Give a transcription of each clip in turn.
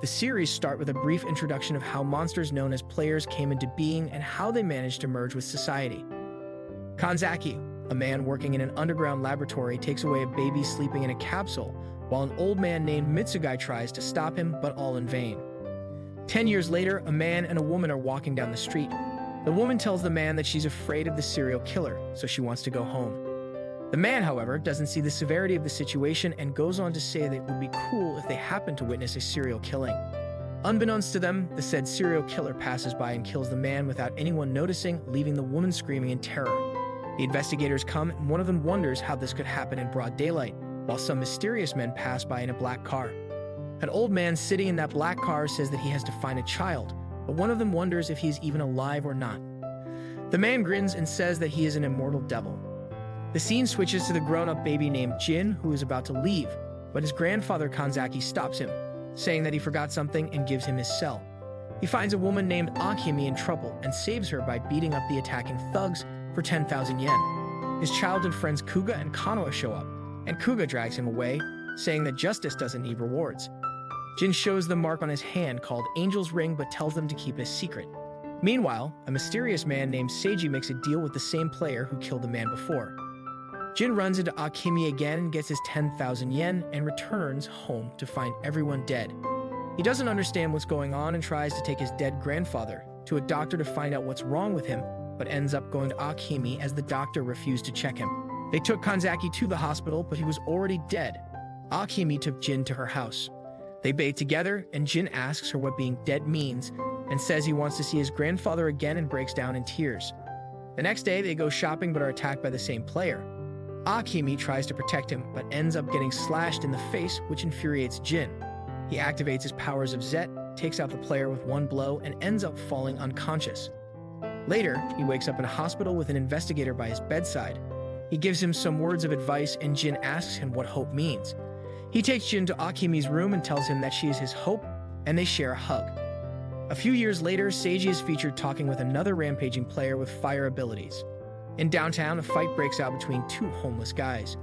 The series start with a brief introduction of how monsters known as players came into being and how they managed to merge with society. Kanzaki, a man working in an underground laboratory, takes away a baby sleeping in a capsule, while an old man named Mitsugai tries to stop him, but all in vain. 10 years later, a man and a woman are walking down the street. The woman tells the man that she's afraid of the serial killer, so she wants to go home. The man, however, doesn't see the severity of the situation and goes on to say that it would be cool if they happened to witness a serial killing. Unbeknownst to them, the said serial killer passes by and kills the man without anyone noticing, leaving the woman screaming in terror. The investigators come, and one of them wonders how this could happen in broad daylight, while some mysterious men pass by in a black car. An old man sitting in that black car says that he has to find a child, but one of them wonders if he is even alive or not. The man grins and says that he is an immortal devil. The scene switches to the grown-up baby named Jin, who is about to leave, but his grandfather Kanzaki stops him, saying that he forgot something and gives him his cell. He finds a woman named Akemi in trouble and saves her by beating up the attacking thugs for 10,000 yen. His childhood friends Kuga and Kanoa show up, and Kuga drags him away, saying that justice doesn't need rewards. Jin shows the mark on his hand called Angel's Ring but tells them to keep it a secret. Meanwhile, a mysterious man named Seiji makes a deal with the same player who killed the man before. Jin runs into Akemi again and gets his 10,000 yen and returns home to find everyone dead. He doesn't understand what's going on and tries to take his dead grandfather to a doctor to find out what's wrong with him, but ends up going to Akemi as the doctor refused to check him. They took Kanzaki to the hospital, but he was already dead. Akemi took Jin to her house. They bathe together, and Jin asks her what being dead means and says he wants to see his grandfather again and breaks down in tears. The next day, they go shopping but are attacked by the same player. Akemi tries to protect him, but ends up getting slashed in the face, which infuriates Jin. He activates his powers of Zet, takes out the player with one blow, and ends up falling unconscious. Later, he wakes up in a hospital with an investigator by his bedside. He gives him some words of advice, and Jin asks him what hope means. He takes Jin to Akemi's room and tells him that she is his hope, and they share a hug. A few years later, Seiji is featured talking with another rampaging player with fire abilities. In downtown, a fight breaks out between two homeless guys.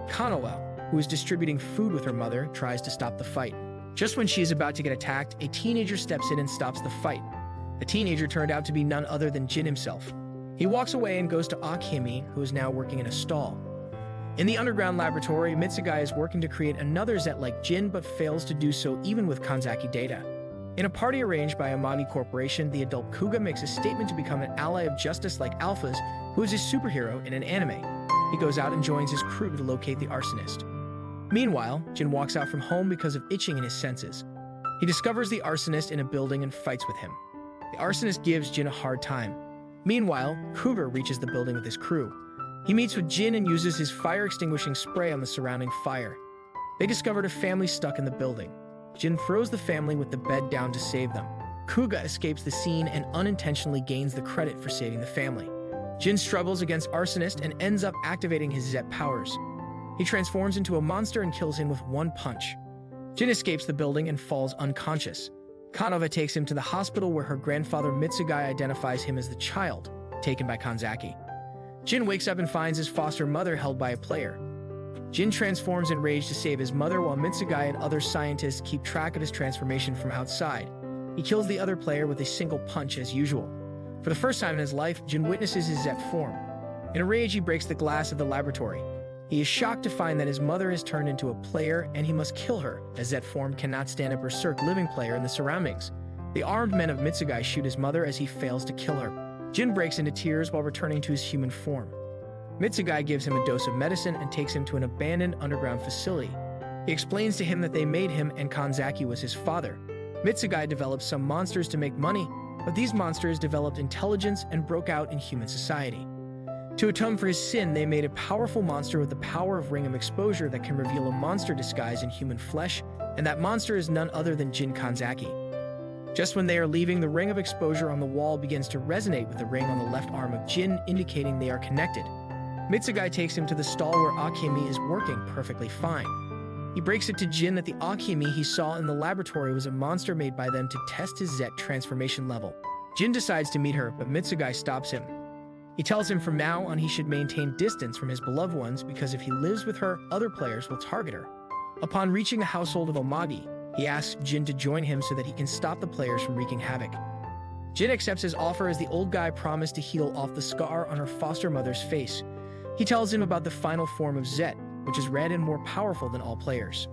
Kanoa, who is distributing food with her mother, tries to stop the fight. Just when she is about to get attacked, a teenager steps in and stops the fight. The teenager turned out to be none other than Jin himself. He walks away and goes to Akemi, who is now working in a stall. In the underground laboratory, Mitsugai is working to create another Zet like Jin, but fails to do so even with Kanzaki data. In a party arranged by Amagi Corporation, the adult Kuga makes a statement to become an ally of justice like Alphas, who is a superhero in an anime. He goes out and joins his crew to locate the arsonist. Meanwhile, Jin walks out from home because of itching in his senses. He discovers the arsonist in a building and fights with him. The arsonist gives Jin a hard time. Meanwhile, Cougar reaches the building with his crew. He meets with Jin and uses his fire-extinguishing spray on the surrounding fire. They discovered a family stuck in the building. Jin throws the family with the bed down to save them. Kuga escapes the scene and unintentionally gains the credit for saving the family. Jin struggles against arsonist and ends up activating his Zet powers. He transforms into a monster and kills him with one punch. Jin escapes the building and falls unconscious. Kanova takes him to the hospital where her grandfather Mitsugai identifies him as the child, taken by Kanzaki. Jin wakes up and finds his foster mother held by a player. Jin transforms in rage to save his mother while Mitsugai and other scientists keep track of his transformation from outside. He kills the other player with a single punch as usual. For the first time in his life, Jin witnesses his Zet form. In a rage, he breaks the glass of the laboratory. He is shocked to find that his mother has turned into a player and he must kill her, as Zet form cannot stand a berserk living player in the surroundings. The armed men of Mitsugai shoot his mother as he fails to kill her. Jin breaks into tears while returning to his human form. Mitsugai gives him a dose of medicine and takes him to an abandoned underground facility. He explains to him that they made him and Kanzaki was his father. Mitsugai develops some monsters to make money, but these monsters developed intelligence and broke out in human society. To atone for his sin, they made a powerful monster with the power of Ring of Exposure that can reveal a monster disguised in human flesh, and that monster is none other than Jin Kanzaki. Just when they are leaving, the Ring of Exposure on the wall begins to resonate with the ring on the left arm of Jin, indicating they are connected. Mitsugai takes him to the stall where Akemi is working perfectly fine. He breaks it to Jin that the Akemi he saw in the laboratory was a monster made by them to test his Zet transformation level. Jin decides to meet her, but Mitsugai stops him. He tells him from now on he should maintain distance from his beloved ones because if he lives with her, other players will target her. Upon reaching the household of Omagi, He asks Jin to join him so that he can stop the players from wreaking havoc. Jin accepts his offer as the old guy promised to heal off the scar on her foster mother's face. He tells him about the final form of Zet, which is red and more powerful than all players.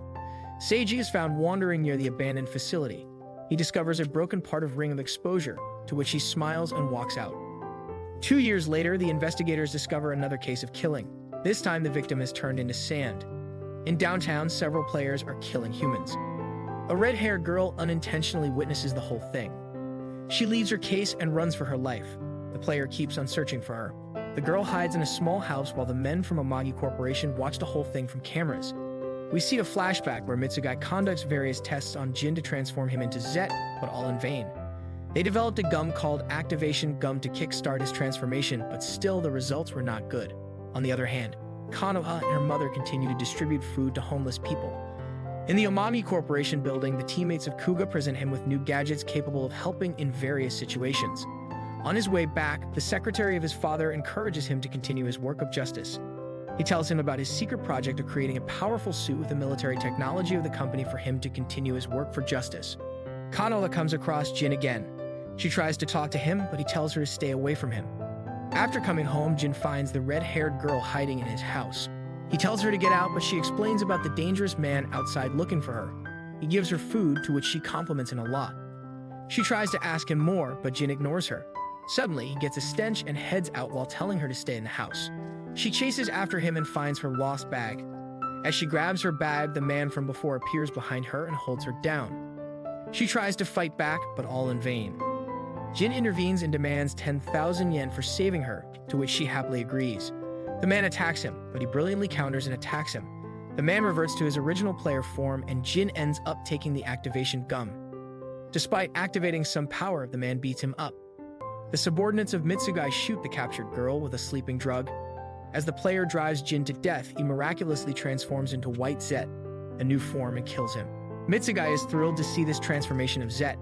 Seiji is found wandering near the abandoned facility. He discovers a broken part of Ring of Exposure, to which he smiles and walks out. 2 years later, the investigators discover another case of killing. This time, the victim is turned into sand. In downtown, several players are killing humans. A red-haired girl unintentionally witnesses the whole thing. She leaves her case and runs for her life. The player keeps on searching for her. The girl hides in a small house while the men from Amagi Corporation watch the whole thing from cameras. We see a flashback where Mitsugai conducts various tests on Jin to transform him into Zet, but all in vain. They developed a gum called Activation Gum to kickstart his transformation, but still the results were not good. On the other hand, Konoha and her mother continue to distribute food to homeless people. In the Amami Corporation building, the teammates of Kuga present him with new gadgets capable of helping in various situations. On his way back, the secretary of his father encourages him to continue his work of justice. He tells him about his secret project of creating a powerful suit with the military technology of the company for him to continue his work for justice. Konoha comes across Jin again. She tries to talk to him, but he tells her to stay away from him. After coming home, Jin finds the red-haired girl hiding in his house. He tells her to get out, but she explains about the dangerous man outside looking for her. He gives her food, to which she compliments him a lot. She tries to ask him more, but Jin ignores her. Suddenly, he gets a stench and heads out while telling her to stay in the house. She chases after him and finds her lost bag. As she grabs her bag, the man from before appears behind her and holds her down. She tries to fight back, but all in vain. Jin intervenes and demands 10,000 yen for saving her, to which she happily agrees. The man attacks him, but he brilliantly counters and attacks him. The man reverts to his original player form, and Jin ends up taking the activation gum. Despite activating some power, the man beats him up. The subordinates of Mitsugai shoot the captured girl with a sleeping drug. As the player drives Jin to death, he miraculously transforms into White Zet, a new form, and kills him. Mitsugai is thrilled to see this transformation of Zet.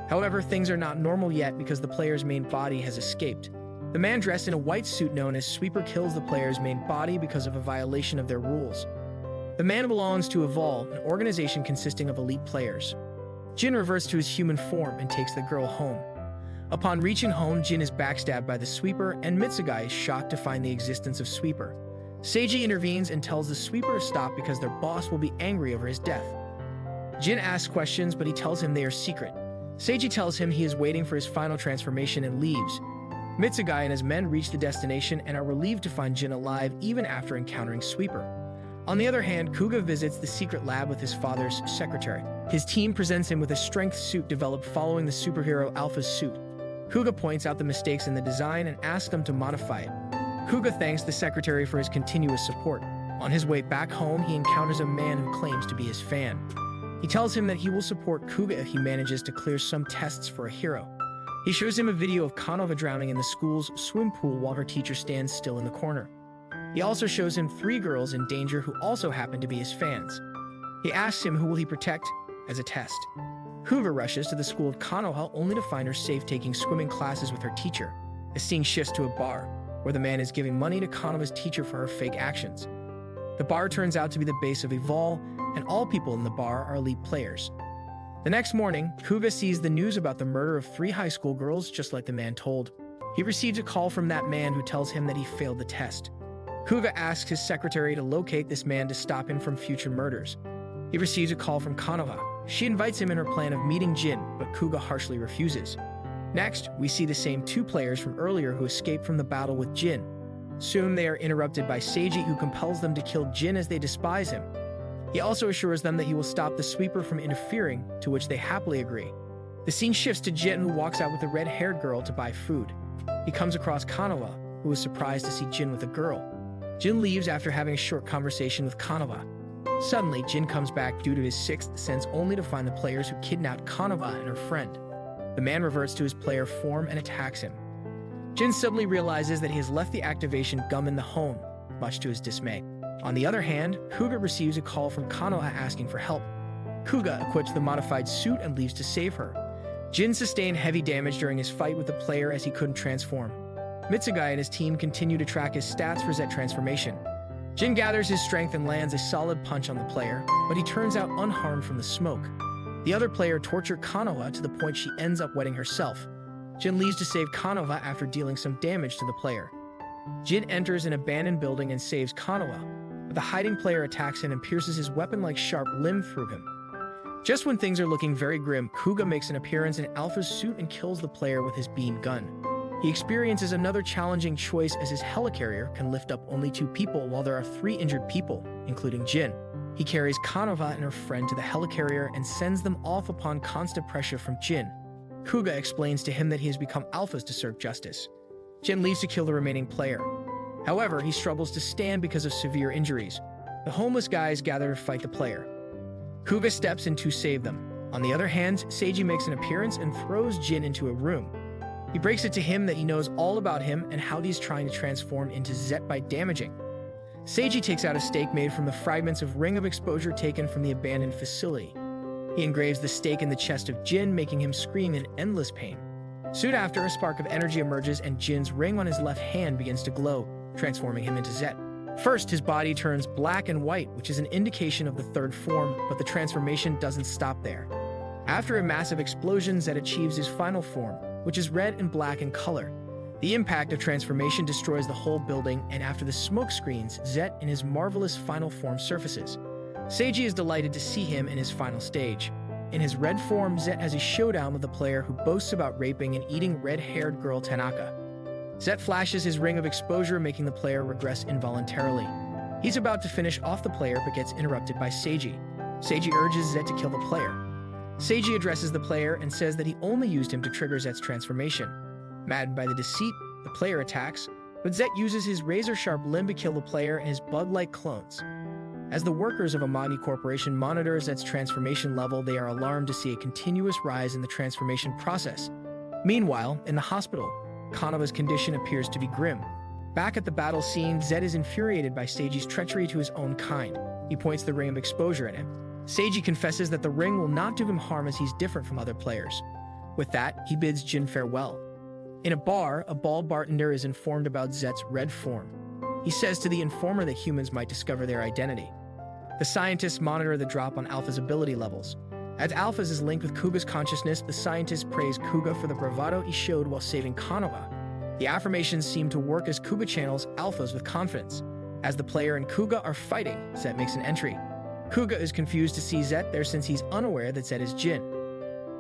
However, things are not normal yet because the player's main body has escaped. The man dressed in a white suit known as Sweeper kills the player's main body because of a violation of their rules. The man belongs to Evolve, an organization consisting of elite players. Jin reverts to his human form and takes the girl home. Upon reaching home, Jin is backstabbed by the Sweeper, and Mitsugai is shocked to find the existence of Sweeper. Seiji intervenes and tells the Sweeper to stop because their boss will be angry over his death. Jin asks questions, but he tells him they are secret. Seiji tells him he is waiting for his final transformation and leaves. Mitsugai and his men reach the destination and are relieved to find Jin alive even after encountering Sweeper. On the other hand, Kuga visits the secret lab with his father's secretary. His team presents him with a strength suit developed following the superhero Alpha's suit. Kuga points out the mistakes in the design and asks them to modify it. Kuga thanks the secretary for his continuous support. On his way back home, he encounters a man who claims to be his fan. He tells him that he will support Kuga if he manages to clear some tests for a hero. He shows him a video of Konoha drowning in the school's swim pool while her teacher stands still in the corner. He also shows him 3 girls in danger who also happen to be his fans. He asks him who will he protect as a test. Kuga rushes to the school of Konoha only to find her safe taking swimming classes with her teacher. The scene shifts to a bar, where the man is giving money to Konoha's teacher for her fake actions. The bar turns out to be the base of Evol, and all people in the bar are elite players. The next morning, Kuga sees the news about the murder of 3 high school girls just like the man told. He receives a call from that man who tells him that he failed the test. Kuga asks his secretary to locate this man to stop him from future murders. He receives a call from Konoha. She invites him in her plan of meeting Jin, but Kuga harshly refuses. Next, we see the same 2 players from earlier who escaped from the battle with Jin. Soon they are interrupted by Seiji, who compels them to kill Jin as they despise him. He also assures them that he will stop the Sweeper from interfering, to which they happily agree. The scene shifts to Jin, who walks out with a red-haired girl to buy food. He comes across Konoha, who is surprised to see Jin with a girl. Jin leaves after having a short conversation with Konoha. Suddenly, Jin comes back due to his 6th sense only to find the players who kidnapped Konoha and her friend. The man reverts to his player form and attacks him. Jin suddenly realizes that he has left the activation gum in the home, much to his dismay. On the other hand, Kuga receives a call from Konoha asking for help. Kuga equips the modified suit and leaves to save her. Jin sustained heavy damage during his fight with the player as he couldn't transform. Mitsugai and his team continue to track his stats for Zet transformation. Jin gathers his strength and lands a solid punch on the player, but he turns out unharmed from the smoke. The other player tortured Kanoha to the point she ends up wetting herself. Jin leaves to save Kanoha after dealing some damage to the player. Jin enters an abandoned building and saves Kanoha, but the hiding player attacks him and pierces his weapon-like sharp limb through him. Just when things are looking very grim, Kuga makes an appearance in Alpha's suit and kills the player with his beam gun. He experiences another challenging choice as his helicarrier can lift up only 2 people while there are 3 injured people, including Jin. He carries Kanoha and her friend to the helicarrier and sends them off upon constant pressure from Jin. Kuga explains to him that he has become Alpha's to serve justice. Jin leaves to kill the remaining player. However, he struggles to stand because of severe injuries. The homeless guys gather to fight the player. Kuga steps in to save them. On the other hand, Seiji makes an appearance and throws Jin into a room. He breaks it to him that he knows all about him and how he's trying to transform into Zet by damaging. Seiji takes out a stake made from the fragments of ring of exposure taken from the abandoned facility. He engraves the stake in the chest of Jin, making him scream in endless pain. Soon after, a spark of energy emerges and Jin's ring on his left hand begins to glow, transforming him into Zet. First, his body turns black and white, which is an indication of the third form, but the transformation doesn't stop there. After a massive explosion, Zet achieves his final form, which is red and black in color. The impact of transformation destroys the whole building, and after the smoke screens, Zet in his marvelous final form surfaces. Seiji is delighted to see him in his final stage. In his red form, Zet has a showdown with the player who boasts about raping and eating red-haired girl Tanaka. Zet flashes his ring of exposure, making the player regress involuntarily. He's about to finish off the player but gets interrupted by Seiji. Seiji urges Zet to kill the player. Seiji addresses the player and says that he only used him to trigger Zet's transformation. Maddened by the deceit, the player attacks, but Zet uses his razor-sharp limb to kill the player and his bug-like clones. As the workers of Amagi Corporation monitor Zet's transformation level, they are alarmed to see a continuous rise in the transformation process. Meanwhile, in the hospital, Kanoha's condition appears to be grim. Back at the battle scene, Zet is infuriated by Seiji's treachery to his own kind. He points the ring of exposure at him. Seiji confesses that the ring will not do him harm as he's different from other players. With that, he bids Jin farewell. In a bar, a bald bartender is informed about Zet's red form. He says to the informer that humans might discover their identity. The scientists monitor the drop on Alpha's ability levels. As Alpha's is linked with Kuga's consciousness, the scientists praise Kuga for the bravado he showed while saving Kanoha. The affirmations seem to work as Kuga channels Alpha's with confidence. As the player and Kuga are fighting, Zet makes an entry. Kuga is confused to see Zet there since he's unaware that Zet is Jin.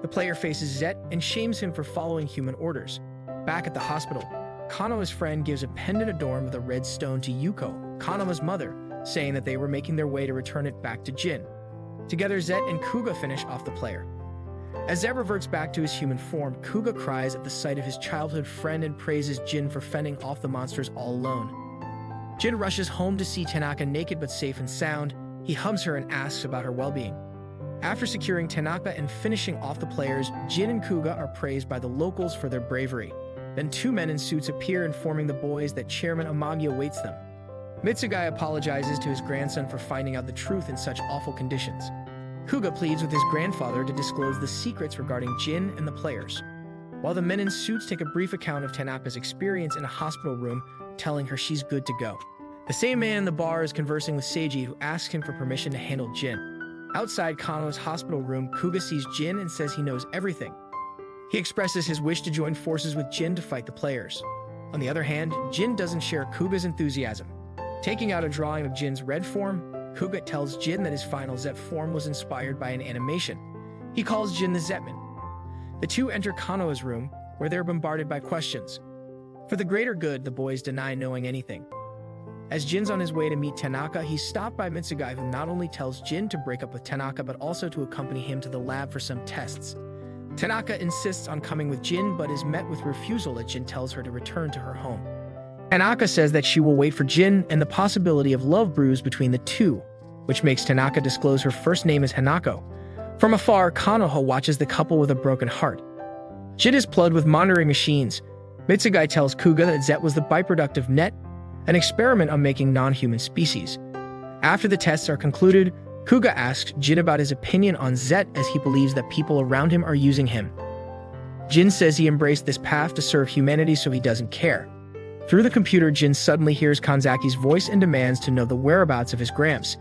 The player faces Zet and shames him for following human orders. Back at the hospital, Kanoha's friend gives a pendant adorned with a red stone to Yuko, Kanoha's mother, saying that they were making their way to return it back to Jin. Together, Zet and Kuga finish off the player. As Zet reverts back to his human form, Kuga cries at the sight of his childhood friend and praises Jin for fending off the monsters all alone. Jin rushes home to see Tanaka naked but safe and sound. He hugs her and asks about her well-being. After securing Tanaka and finishing off the players, Jin and Kuga are praised by the locals for their bravery. Then 2 men in suits appear, informing the boys that Chairman Amagi awaits them. Mitsugai apologizes to his grandson for finding out the truth in such awful conditions. Kuga pleads with his grandfather to disclose the secrets regarding Jin and the players. While the men in suits take a brief account of Tanaka's experience in a hospital room, telling her she's good to go. The same man in the bar is conversing with Seiji, who asks him for permission to handle Jin. Outside Kanoha's hospital room, Kuga sees Jin and says he knows everything. He expresses his wish to join forces with Jin to fight the players. On the other hand, Jin doesn't share Kuga's enthusiasm. Taking out a drawing of Jin's red form, Kuga tells Jin that his final Zet form was inspired by an animation. He calls Jin the Zetman. The two enter Kanoha's room, where they're bombarded by questions. For the greater good, the boys deny knowing anything. As Jin's on his way to meet Tanaka, he's stopped by Mitsugai, who not only tells Jin to break up with Tanaka but also to accompany him to the lab for some tests. Tanaka insists on coming with Jin but is met with refusal as Jin tells her to return to her home. Tanaka says that she will wait for Jin and the possibility of love brews between the two, which makes Tanaka disclose her first name as Hanako. From afar, Kanoha watches the couple with a broken heart. Jin is plugged with monitoring machines. Mitsugai tells Kuga that Zet was the byproduct of Net, an experiment on making non-human species. After the tests are concluded, Kuga asks Jin about his opinion on Zet, as he believes that people around him are using him. Jin says he embraced this path to serve humanity, so he doesn't care. Through the computer, Jin suddenly hears Kanzaki's voice and demands to know the whereabouts of his Gramps.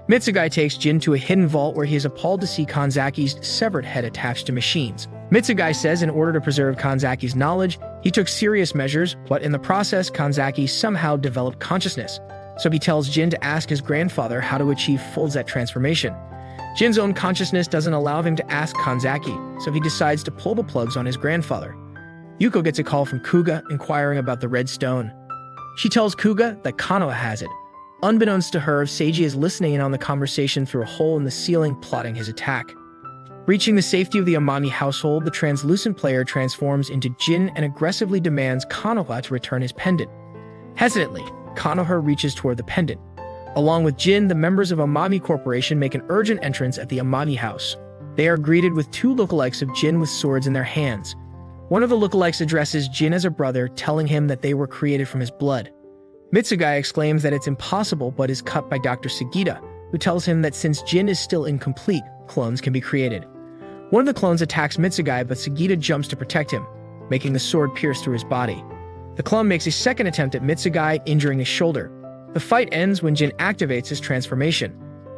Mitsugai takes Jin to a hidden vault where he is appalled to see Kanzaki's severed head attached to machines. Mitsugai says in order to preserve Kanzaki's knowledge, he took serious measures, but in the process, Kanzaki somehow developed consciousness. So he tells Jin to ask his grandfather how to achieve full Zet transformation. Jin's own consciousness doesn't allow him to ask Kanzaki, so he decides to pull the plugs on his grandfather. Yuko gets a call from Kuga inquiring about the red stone. She tells Kuga that Konoha has it. Unbeknownst to her, Seiji is listening in on the conversation through a hole in the ceiling, plotting his attack. Reaching the safety of the Amami household, the translucent player transforms into Jin and aggressively demands Konoha to return his pendant. Hesitantly, Konoha reaches toward the pendant. Along with Jin, the members of Amami Corporation make an urgent entrance at the Amami house. They are greeted with two lookalikes of Jin with swords in their hands. One of the lookalikes addresses Jin as a brother, telling him that they were created from his blood. Mitsugai exclaims that it's impossible but is cut by Dr. Sugita, who tells him that since Jin is still incomplete, clones can be created. One of the clones attacks Mitsugai, but Sugita jumps to protect him, making the sword pierce through his body. The clone makes a second attempt at Mitsugai, injuring his shoulder. The fight ends when Jin activates his transformation.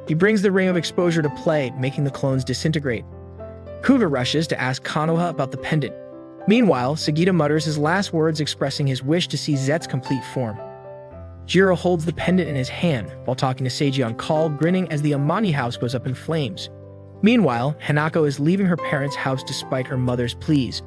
He brings the Ring of Exposure to play, making the clones disintegrate. Kuga rushes to ask Konoha about the pendant. Meanwhile, Sugita mutters his last words expressing his wish to see Zet's complete form. Jiro holds the pendant in his hand while talking to Seiji on call, grinning as the Amani house goes up in flames. Meanwhile, Hanako is leaving her parents' house despite her mother's pleas.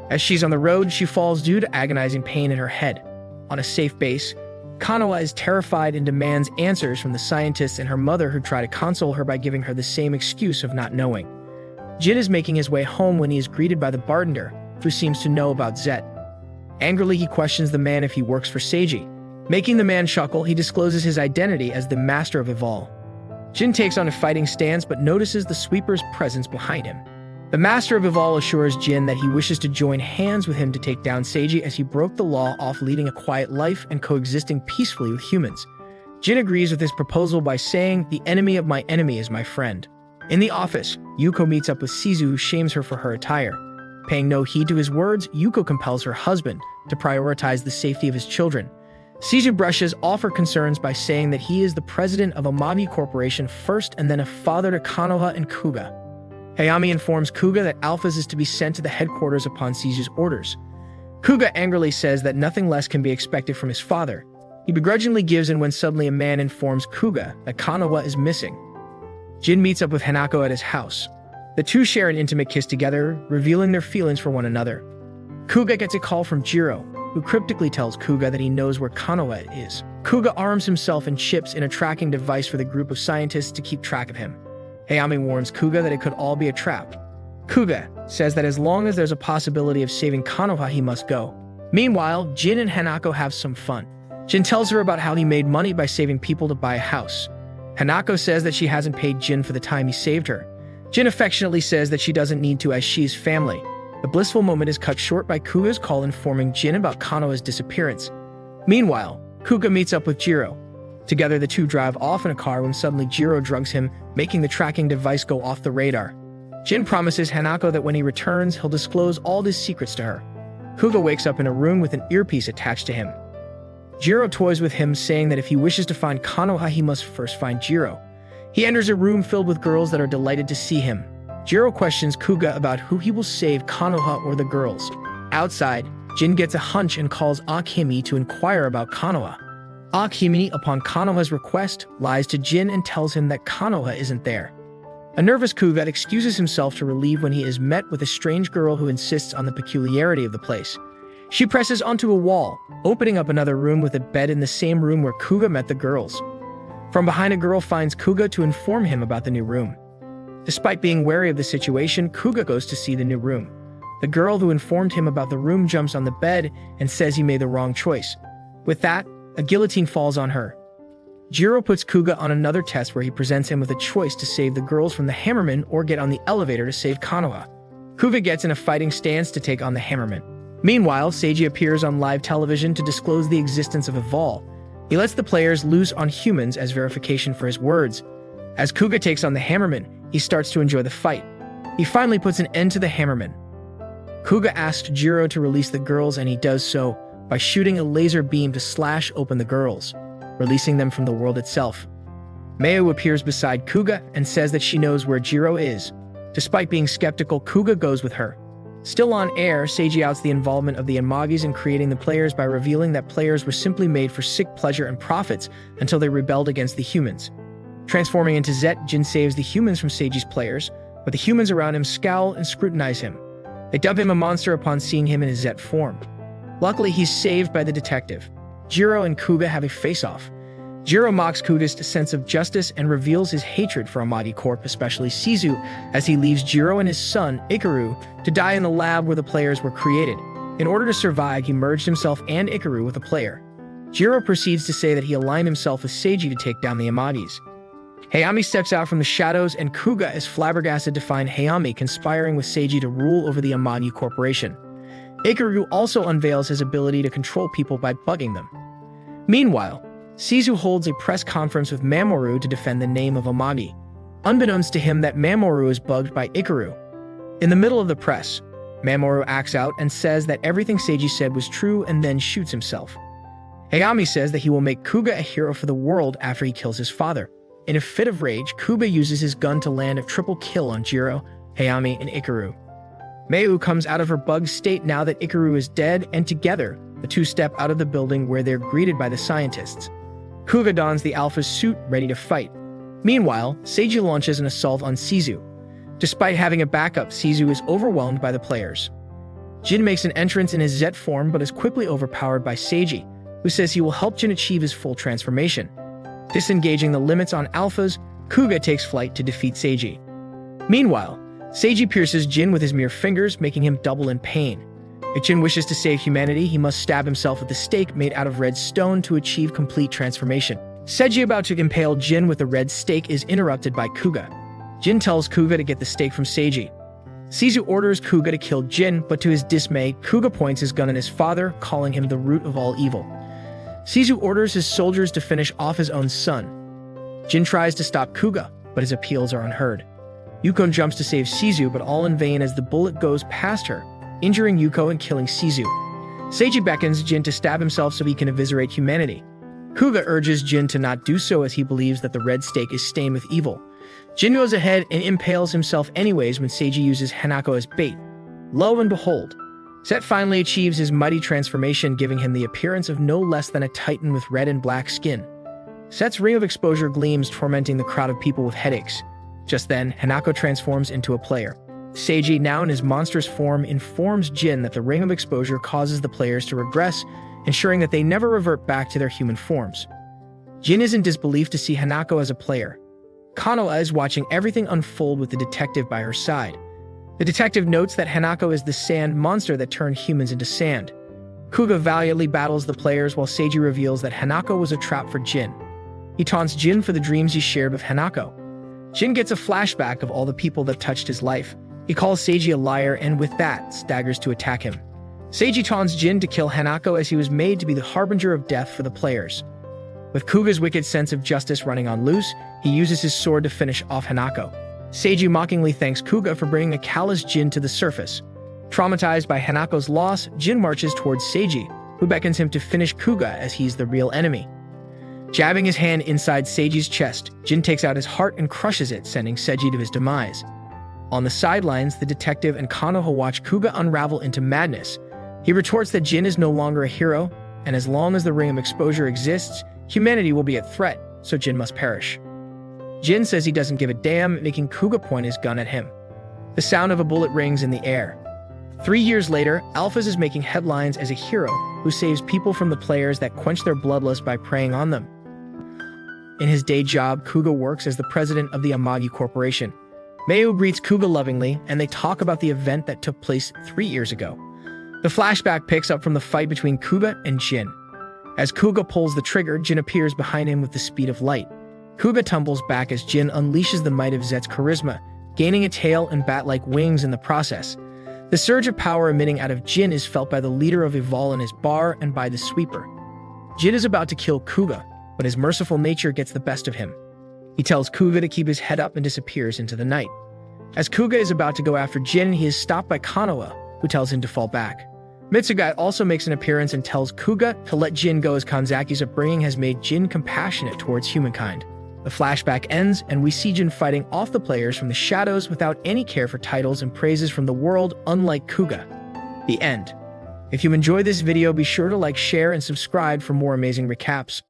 As she's on the road, she falls due to agonizing pain in her head. On a safe base, Konoha is terrified and demands answers from the scientists and her mother, who try to console her by giving her the same excuse of not knowing. Jin is making his way home when he is greeted by the bartender, who seems to know about Zet. Angrily, he questions the man if he works for Seiji. Making the man chuckle, he discloses his identity as the Master of Evol. Jin takes on a fighting stance but notices the sweeper's presence behind him. The Master of Evol assures Jin that he wishes to join hands with him to take down Seiji, as he broke the law off leading a quiet life and coexisting peacefully with humans. Jin agrees with his proposal by saying, "The enemy of my enemy is my friend." In the office, Yuko meets up with Shizu, who shames her for her attire. Paying no heed to his words, Yuko compels her husband to prioritize the safety of his children. Shizu brushes off her concerns by saying that he is the president of Amami Corporation first and then a father to Konoha and Kuga. Hayami informs Kuga that Alphas is to be sent to the headquarters upon Shizu's orders. Kuga angrily says that nothing less can be expected from his father. He begrudgingly gives in when suddenly a man informs Kuga that Konoha is missing. Jin meets up with Hanako at his house. The two share an intimate kiss together, revealing their feelings for one another. Kuga gets a call from Jiro, who cryptically tells Kuga that he knows where Konoha is. Kuga arms himself and chips in a tracking device for the group of scientists to keep track of him. Hayami warns Kuga that it could all be a trap. Kuga says that as long as there's a possibility of saving Konoha, he must go. Meanwhile, Jin and Hanako have some fun. Jin tells her about how he made money by saving people to buy a house. Hanako says that she hasn't paid Jin for the time he saved her. Jin affectionately says that she doesn't need to, as she's family. The blissful moment is cut short by Kuga's call informing Jin about Konoha's disappearance. Meanwhile, Kuga meets up with Jiro. Together, the two drive off in a car when suddenly Jiro drugs him, making the tracking device go off the radar. Jin promises Hanako that when he returns, he'll disclose all his secrets to her. Kuga wakes up in a room with an earpiece attached to him. Jiro toys with him, saying that if he wishes to find Konoha, he must first find Jiro. He enters a room filled with girls that are delighted to see him. Jiro questions Kuga about who he will save, Konoha or the girls. Outside, Jin gets a hunch and calls Akihime to inquire about Konoha. Akihime, upon Konoha's request, lies to Jin and tells him that Konoha isn't there. A nervous Kuga excuses himself to relieve when he is met with a strange girl who insists on the peculiarity of the place. She presses onto a wall, opening up another room with a bed in the same room where Kuga met the girls. From behind, a girl finds Kuga to inform him about the new room. Despite being wary of the situation, Kuga goes to see the new room. The girl who informed him about the room jumps on the bed and says he made the wrong choice. With that, a guillotine falls on her. Jiro puts Kuga on another test where he presents him with a choice to save the girls from the Hammerman or get on the elevator to save Konoha. Kuga gets in a fighting stance to take on the Hammerman. Meanwhile, Seiji appears on live television to disclose the existence of Evol. He lets the players loose on humans as verification for his words. As Kuga takes on the Hammerman, he starts to enjoy the fight. He finally puts an end to the Hammerman. Kuga asks Jiro to release the girls, and he does so by shooting a laser beam to slash open the girls, releasing them from the world itself. Mayu appears beside Kuga and says that she knows where Jiro is. Despite being skeptical, Kuga goes with her. Still on air, Seiji outs the involvement of the Amagis in creating the players by revealing that players were simply made for sick pleasure and profits until they rebelled against the humans. Transforming into Zet, Jin saves the humans from Seiji's players, but the humans around him scowl and scrutinize him. They dub him a monster upon seeing him in his Zet form. Luckily, he's saved by the detective. Jiro and Kuga have a face-off. Jiro mocks Kuga's sense of justice and reveals his hatred for Amagi Corp, especially Shizu, as he leaves Jiro and his son, Ikaru, to die in the lab where the players were created. In order to survive, he merged himself and Ikaru with a player. Jiro proceeds to say that he aligned himself with Seiji to take down the Amagis. Hayami steps out from the shadows, and Kuga is flabbergasted to find Hayami conspiring with Seiji to rule over the Amagi Corporation. Ikaru also unveils his ability to control people by bugging them. Meanwhile, Shizu holds a press conference with Mamoru to defend the name of Amagi. Unbeknownst to him that Mamoru is bugged by Ikaru. In the middle of the press, Mamoru acts out and says that everything Seiji said was true and then shoots himself. Hayami says that he will make Kuga a hero for the world after he kills his father. In a fit of rage, Kuga uses his gun to land a triple kill on Jiro, Hayami, and Ikaru. Mayu comes out of her bugged state now that Ikaru is dead, and together, the two step out of the building where they're greeted by the scientists. Kuga dons the Alpha's suit, ready to fight. Meanwhile, Seiji launches an assault on Shizu. Despite having a backup, Shizu is overwhelmed by the players. Jin makes an entrance in his Zet form but is quickly overpowered by Seiji, who says he will help Jin achieve his full transformation. Disengaging the limits on Alphas, Kuga takes flight to defeat Seiji. Meanwhile, Seiji pierces Jin with his mere fingers, making him double in pain. If Jin wishes to save humanity, he must stab himself with the stake made out of red stone to achieve complete transformation. Seiji, about to impale Jin with the red stake, is interrupted by Kuga. Jin tells Kuga to get the stake from Seiji. Shizu orders Kuga to kill Jin, but to his dismay, Kuga points his gun at his father, calling him the root of all evil. Shizu orders his soldiers to finish off his own son. Jin tries to stop Kuga, but his appeals are unheard. Yuko jumps to save Shizu, but all in vain as the bullet goes past her, injuring Yuko and killing Shizu. Seiji beckons Jin to stab himself so he can eviscerate humanity. Kuga urges Jin to not do so as he believes that the red stake is stained with evil. Jin goes ahead and impales himself anyways when Seiji uses Hanako as bait. Lo and behold, Zet finally achieves his mighty transformation, giving him the appearance of no less than a titan with red and black skin. Zet's ring of exposure gleams, tormenting the crowd of people with headaches. Just then, Hanako transforms into a player. Seiji, now in his monstrous form, informs Jin that the ring of exposure causes the players to regress, ensuring that they never revert back to their human forms. Jin is in disbelief to see Hanako as a player. Kanoa is watching everything unfold with the detective by her side. The detective notes that Hanako is the sand monster that turned humans into sand. Kuga valiantly battles the players while Seiji reveals that Hanako was a trap for Jin. He taunts Jin for the dreams he shared with Hanako. Jin gets a flashback of all the people that touched his life. He calls Seiji a liar and with that, staggers to attack him. Seiji taunts Jin to kill Hanako as he was made to be the harbinger of death for the players. With Kuga's wicked sense of justice running on loose, he uses his sword to finish off Hanako. Seiji mockingly thanks Kuga for bringing a callous Jin to the surface. Traumatized by Hanako's loss, Jin marches towards Seiji, who beckons him to finish Kuga as he's the real enemy. Jabbing his hand inside Seiji's chest, Jin takes out his heart and crushes it, sending Seiji to his demise. On the sidelines, the detective and Kanoha watch Kuga unravel into madness. He retorts that Jin is no longer a hero, and as long as the ring of exposure exists, humanity will be at threat, so Jin must perish. Jin says he doesn't give a damn, making Kuga point his gun at him. The sound of a bullet rings in the air. 3 years later, Alphas is making headlines as a hero who saves people from the players that quench their bloodlust by preying on them. In his day job, Kuga works as the president of the Amagi Corporation. Mayu greets Kuga lovingly, and they talk about the event that took place 3 years ago. The flashback picks up from the fight between Kuga and Jin. As Kuga pulls the trigger, Jin appears behind him with the speed of light. Kuga tumbles back as Jin unleashes the might of Zet's charisma, gaining a tail and bat-like wings in the process. The surge of power emitting out of Jin is felt by the leader of Evol in his bar and by the sweeper. Jin is about to kill Kuga, but his merciful nature gets the best of him. He tells Kuga to keep his head up and disappears into the night. As Kuga is about to go after Jin, he is stopped by Kanoa, who tells him to fall back. Mitsugai also makes an appearance and tells Kuga to let Jin go as Kanzaki's upbringing has made Jin compassionate towards humankind. The flashback ends, and we see Jin fighting off the players from the shadows without any care for titles and praises from the world, unlike Kuga. The end. If you enjoyed this video, be sure to like, share, and subscribe for more amazing recaps.